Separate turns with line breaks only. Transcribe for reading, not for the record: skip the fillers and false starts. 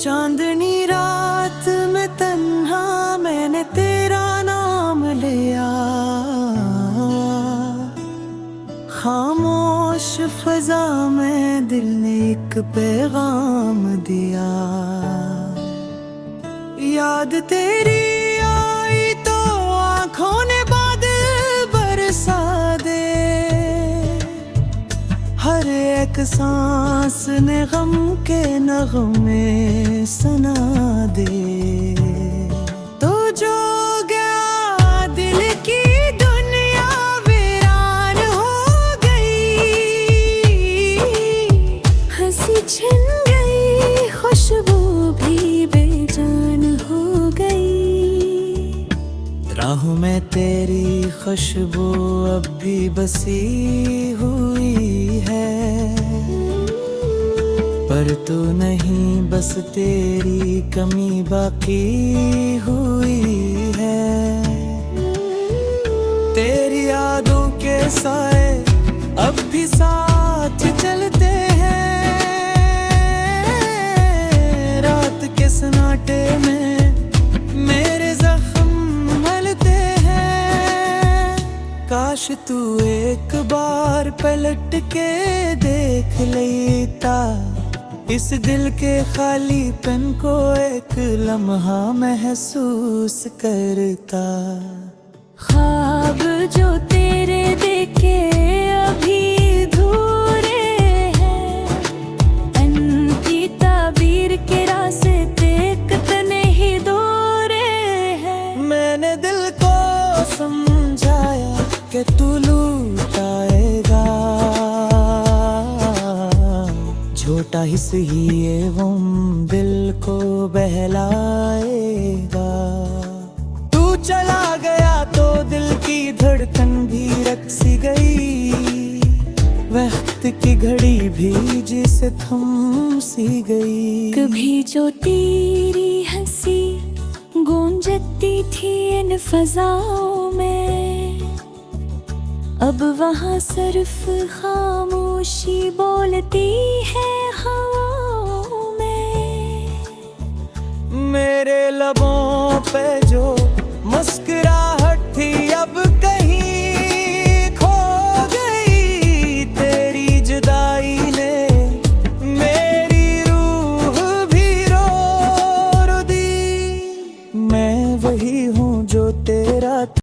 चांदनी रात में तन्हा मैंने तेरा नाम लिया, खामोश फजा में दिल ने एक पैगाम दिया। याद तेरी आई तो आंखों ने बादल बरसा दे, हर एक सांस ने गम के नगमे सुना दे। तो जो गया दिल की दुनिया वीरान हो गई, हंसी छिन गई खुशबू भी बेजान हो गई। राहों में तेरी खुशबू अब भी बसी हुई है, पर तू नहीं बस तेरी कमी बाकी हुई है। तेरी यादों के साए अब भी साथ चलते हैं, रात के सन्नाटे में मेरे जख्म मलते हैं। काश तू एक बार पलट के देख लेता, इस दिल के खालीपन को एक लम्हा महसूस करता। ख्वाब जो तेरे देखे अभी अधूरे हैं, अनकी ताबीर के रास्ते कितने ही दूरे हैं। मैंने दिल को समझाया कि तू लूट आएगा, छोटा ही सही एवं दिल को बहलाएगा। तू चला गया तो दिल की धड़कन भी रक सी गई, वक्त की घड़ी भी जिसे थम सी गई। कभी जो तेरी हंसी गूंजती थी इन फजाओं में, अब वहाँ सिर्फ खामोशी बोलती है हवाओं में। मेरे लबों पे जो